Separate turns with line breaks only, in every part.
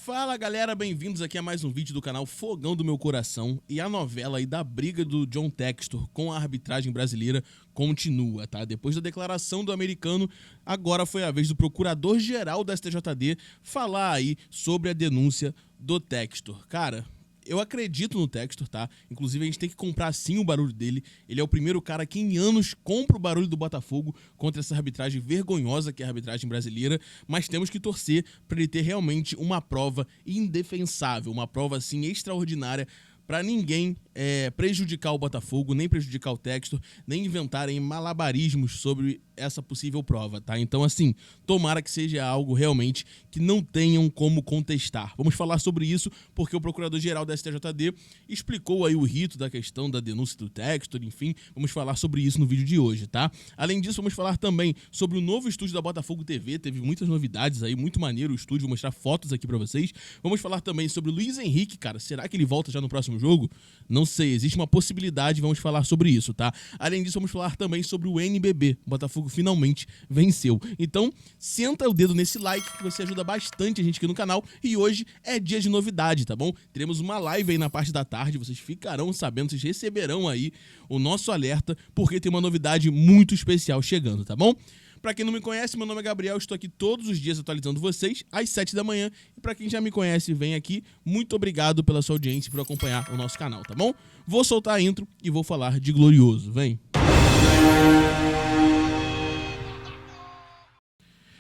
Fala galera, bem-vindos aqui a mais um vídeo do canal Fogão do Meu Coração. E a novela aí da briga do John Textor com a arbitragem brasileira continua, tá? Depois da declaração do americano, agora foi a vez do procurador-geral da STJD falar aí sobre a denúncia do Textor. Cara, eu acredito no Textor, tá? Inclusive a gente tem que comprar sim o barulho dele. Ele é o primeiro cara que em anos compra o barulho do Botafogo contra essa arbitragem vergonhosa que é a arbitragem brasileira. Mas temos que torcer para ele ter realmente uma prova indefensável, uma prova assim extraordinária para ninguém prejudicar o Botafogo, nem prejudicar o Textor, nem inventarem malabarismos sobre essa possível prova, tá? Então, assim, tomara que seja algo realmente que não tenham como contestar. Vamos falar sobre isso porque o procurador-geral da STJD explicou aí o rito da questão da denúncia do Textor, enfim, vamos falar sobre isso no vídeo de hoje, tá? Além disso, vamos falar também sobre o novo estúdio da Botafogo TV, teve muitas novidades aí, muito maneiro o estúdio, vou mostrar fotos aqui pra vocês. Vamos falar também sobre o Luiz Henrique, cara, será que ele volta já no próximo jogo? Não sei, existe uma possibilidade, vamos falar sobre isso, tá? Além disso, vamos falar também sobre o NBB, o Botafogo finalmente venceu. Então, senta o dedo nesse like que você ajuda bastante a gente aqui no canal e hoje é dia de novidade, tá bom? Teremos uma live aí na parte da tarde, vocês ficarão sabendo, vocês receberão aí o nosso alerta porque tem uma novidade muito especial chegando, tá bom? Pra quem não me conhece, meu nome é Gabriel, estou aqui todos os dias atualizando vocês às 7 da manhã. E pra quem já me conhece e vem aqui, muito obrigado pela sua audiência e por acompanhar o nosso canal, tá bom? Vou soltar a intro e vou falar de Glorioso, vem!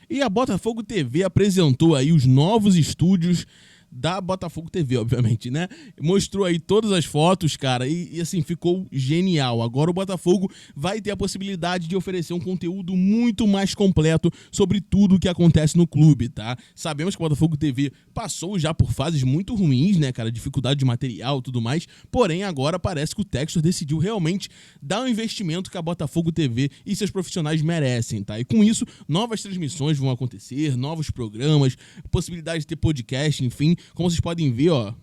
E a Botafogo TV apresentou aí os novos estúdios da Botafogo TV, obviamente, né? Mostrou aí todas as fotos, cara, e assim, ficou genial. Agora o Botafogo vai ter a possibilidade de oferecer um conteúdo muito mais completo sobre tudo o que acontece no clube, tá? Sabemos que o Botafogo TV passou já por fases muito ruins, né, cara? Dificuldade de material e tudo mais, porém agora parece que o Textor decidiu realmente dar um investimento que a Botafogo TV e seus profissionais merecem, tá? E com isso, novas transmissões vão acontecer, novos programas, possibilidade de ter podcast, enfim. Como vocês podem ver, ó,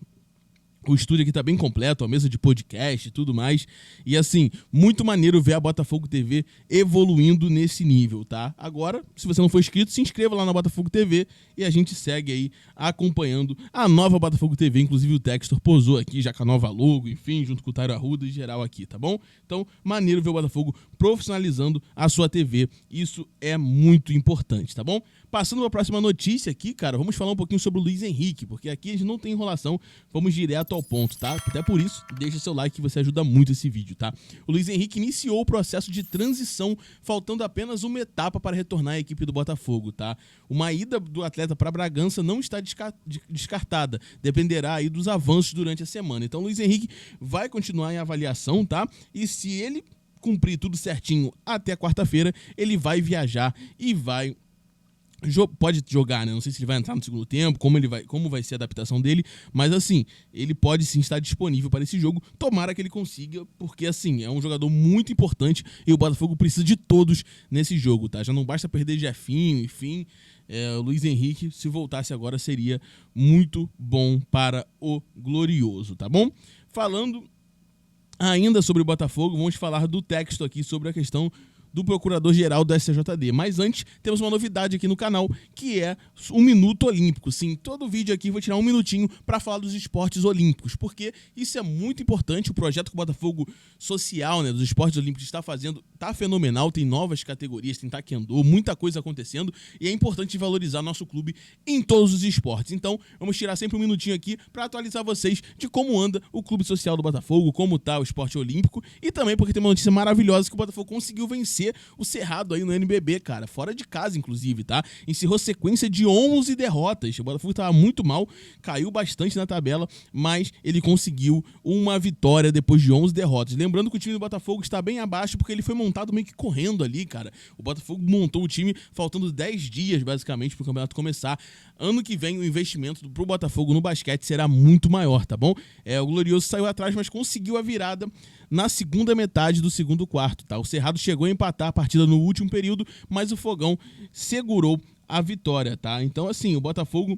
o estúdio aqui tá bem completo, a mesa de podcast e tudo mais. E assim, muito maneiro ver a Botafogo TV evoluindo nesse nível, tá? Agora, se você não for inscrito, se inscreva lá na Botafogo TV e a gente segue aí acompanhando a nova Botafogo TV. Inclusive o Textor posou aqui já com a nova logo, enfim, junto com o Tairo Arruda e geral aqui, tá bom? Então, maneiro ver o Botafogo profissionalizando a sua TV. Isso é muito importante, tá bom? Passando para a próxima notícia aqui, cara, vamos falar um pouquinho sobre o Luiz Henrique, porque aqui a gente não tem enrolação, vamos direto ao ponto, tá? Até por isso, deixa seu like que você ajuda muito esse vídeo, tá? O Luiz Henrique iniciou o processo de transição, faltando apenas uma etapa para retornar à equipe do Botafogo, tá? Uma ida do atleta para Bragança não está descartada, dependerá aí dos avanços durante a semana. Então o Luiz Henrique vai continuar em avaliação, tá? E se ele cumprir tudo certinho até quarta-feira, ele vai viajar e pode jogar, né? Não sei se ele vai entrar no segundo tempo, como vai ser a adaptação dele, mas assim, ele pode sim estar disponível para esse jogo, tomara que ele consiga, porque assim, é um jogador muito importante e o Botafogo precisa de todos nesse jogo, tá? Já não basta perder Jefinho, enfim, o Luiz Henrique, se voltasse agora, seria muito bom para o Glorioso, tá bom? Falando ainda sobre o Botafogo, vamos falar do texto aqui sobre a questão do procurador-geral do STJD. Mas antes, temos uma novidade aqui no canal, que é o Minuto Olímpico. Sim, todo vídeo aqui eu vou tirar um minutinho para falar dos esportes olímpicos, porque isso é muito importante. O projeto que o Botafogo Social, né, dos esportes olímpicos está fazendo, tá fenomenal, tem novas categorias, tem taekwondo, muita coisa acontecendo, e é importante valorizar nosso clube em todos os esportes. Então, vamos tirar sempre um minutinho aqui para atualizar vocês de como anda o clube social do Botafogo, como tá o esporte olímpico, e também porque tem uma notícia maravilhosa que o Botafogo conseguiu vencer o Cerrado aí no NBB, cara, fora de casa inclusive, tá? Encerrou sequência de 11 derrotas, o Botafogo tava muito mal, caiu bastante na tabela, mas ele conseguiu uma vitória depois de 11 derrotas. Lembrando que o time do Botafogo está bem abaixo porque ele foi montado meio que correndo ali, cara. O Botafogo montou o time faltando 10 dias, basicamente, pro campeonato começar. Ano que vem o investimento pro Botafogo no basquete será muito maior, tá bom? O Glorioso saiu atrás, mas conseguiu a virada na segunda metade do segundo quarto, tá? O Cerrado chegou a empatar a partida no último período, mas o Fogão segurou a vitória, tá? Então, assim, o Botafogo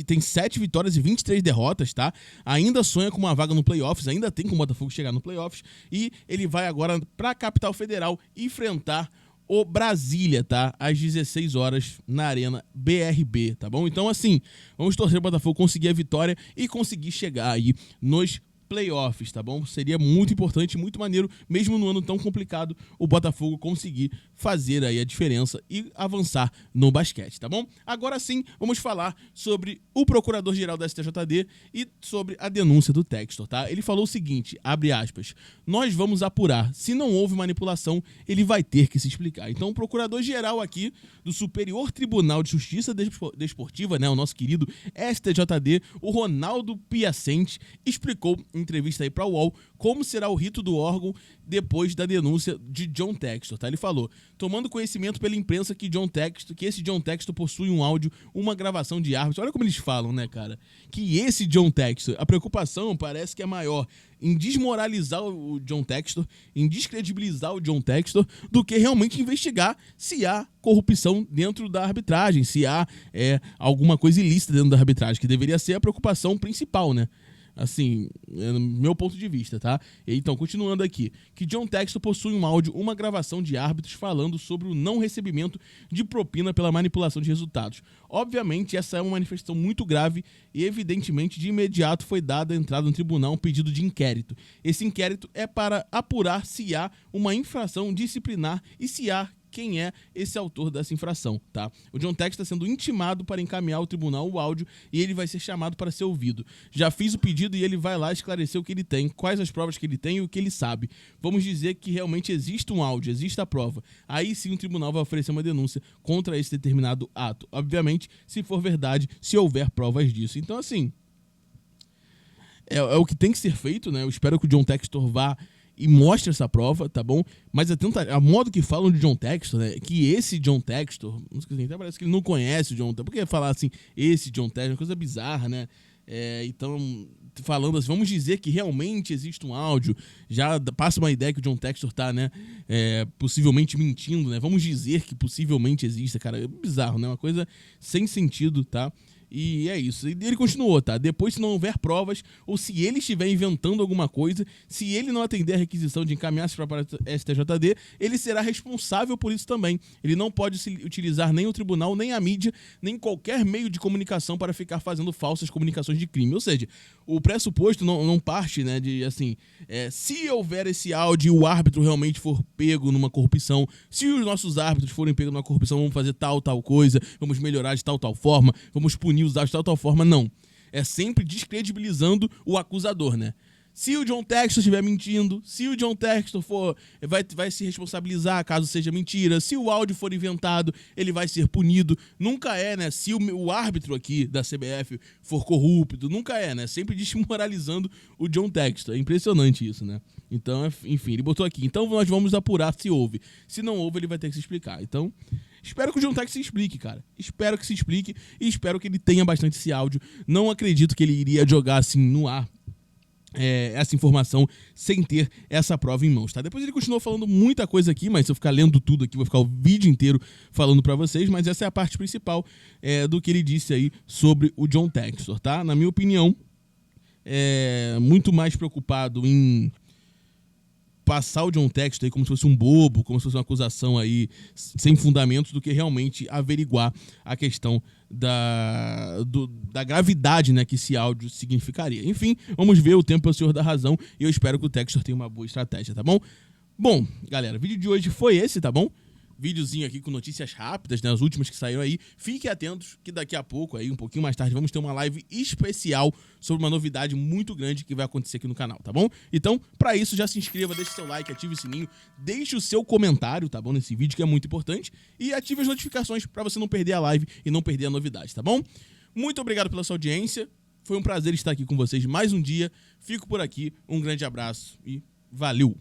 tem 7 vitórias e 23 derrotas, tá? Ainda sonha com uma vaga no playoffs, ainda tem como o Botafogo chegar no playoffs, e ele vai agora para a capital federal enfrentar o Brasília, tá? Às 16 horas na Arena BRB, tá bom? Então, assim, vamos torcer o Botafogo conseguir a vitória e conseguir chegar aí nos playoffs, tá bom? Seria muito importante, muito maneiro, mesmo no ano tão complicado, o Botafogo conseguir fazer aí a diferença e avançar no basquete, tá bom? Agora sim, vamos falar sobre o procurador-geral da STJD e sobre a denúncia do Textor, tá? Ele falou o seguinte, abre aspas, nós vamos apurar, se não houve manipulação, ele vai ter que se explicar. Então, o procurador-geral aqui do Superior Tribunal de Justiça Desportiva, né, o nosso querido STJD, o Ronaldo Piacente, explicou em entrevista aí para o UOL como será o rito do órgão depois da denúncia de John Textor, tá? Ele falou, tomando conhecimento pela imprensa que esse John Textor possui um áudio, uma gravação de árbitro. Olha como eles falam, né, cara? Que esse John Textor, a preocupação parece que é maior em desmoralizar o John Textor, em descredibilizar o John Textor, do que realmente investigar se há corrupção dentro da arbitragem, se há alguma coisa ilícita dentro da arbitragem, que deveria ser a preocupação principal, né? Assim, no meu ponto de vista, tá? Então, continuando aqui, que John Textor possui um áudio, uma gravação de árbitros falando sobre o não recebimento de propina pela manipulação de resultados. Obviamente, essa é uma manifestação muito grave e, evidentemente, de imediato foi dada a entrada no tribunal um pedido de inquérito. Esse inquérito é para apurar se há uma infração disciplinar e se há quem é esse autor dessa infração, tá? O John Textor está sendo intimado para encaminhar ao tribunal o áudio e ele vai ser chamado para ser ouvido. Já fiz o pedido e ele vai lá esclarecer o que ele tem, quais as provas que ele tem e o que ele sabe. Vamos dizer que realmente existe um áudio, existe a prova. Aí sim o tribunal vai oferecer uma denúncia contra esse determinado ato. Obviamente, se for verdade, se houver provas disso. Então, assim, é o que tem que ser feito, né? Eu espero que o John Textor vá e mostre essa prova, tá bom? Mas a modo que falam de John Textor, né? Que esse John Textor, até parece que ele não conhece o John Textor. Por que falar assim, esse John Textor? É uma coisa bizarra, né? Então, falando assim, vamos dizer que realmente existe um áudio, já passa uma ideia que o John Textor tá, né? Possivelmente mentindo, né? Vamos dizer que possivelmente exista, cara. É bizarro, né? Uma coisa sem sentido, tá? E é isso. E ele continuou, tá? Depois, se não houver provas, ou se ele estiver inventando alguma coisa, se ele não atender a requisição de encaminhar-se para a STJD, ele será responsável por isso também. Ele não pode se utilizar nem o tribunal, nem a mídia, nem qualquer meio de comunicação para ficar fazendo falsas comunicações de crime. Ou seja, o pressuposto não parte, né, de assim, se houver esse áudio e o árbitro realmente for pego numa corrupção, se os nossos árbitros forem pegos numa corrupção, vamos fazer tal coisa, vamos melhorar de tal forma, vamos punir os árbitros de tal forma, não. É sempre descredibilizando o acusador, né? Se o John Textor estiver mentindo, se o John Textor vai se responsabilizar caso seja mentira, se o áudio for inventado, ele vai ser punido. Nunca é, né? Se o árbitro aqui da CBF for corrupto, nunca é, né? Sempre desmoralizando o John Textor. É impressionante isso, né? Então, enfim, ele botou aqui. Então nós vamos apurar se houve. Se não houve, ele vai ter que se explicar. Então, espero que o John Textor se explique, cara. Espero que se explique e espero que ele tenha bastante esse áudio. Não acredito que ele iria jogar assim no ar essa informação sem ter essa prova em mãos, tá? Depois ele continuou falando muita coisa aqui, mas se eu ficar lendo tudo aqui, vou ficar o vídeo inteiro falando pra vocês, mas essa é a parte principal do que ele disse aí sobre o John Textor, tá? Na minha opinião, muito mais preocupado em passar o John Textor aí como se fosse um bobo, como se fosse uma acusação aí sem fundamentos, do que realmente averiguar a questão da gravidade, né, que esse áudio significaria. Enfim, vamos ver, o tempo é o senhor da razão e eu espero que o Textor tenha uma boa estratégia, tá bom? Bom, galera, o vídeo de hoje foi esse, tá bom? Videozinho aqui com notícias rápidas, né, as últimas que saíram aí. Fiquem atentos que daqui a pouco, aí um pouquinho mais tarde, vamos ter uma live especial sobre uma novidade muito grande que vai acontecer aqui no canal, tá bom? Então, pra isso, já se inscreva, deixe seu like, ative o sininho, deixe o seu comentário, tá bom, nesse vídeo que é muito importante, e ative as notificações pra você não perder a live e não perder a novidade, tá bom? Muito obrigado pela sua audiência, foi um prazer estar aqui com vocês mais um dia, fico por aqui, um grande abraço e valeu!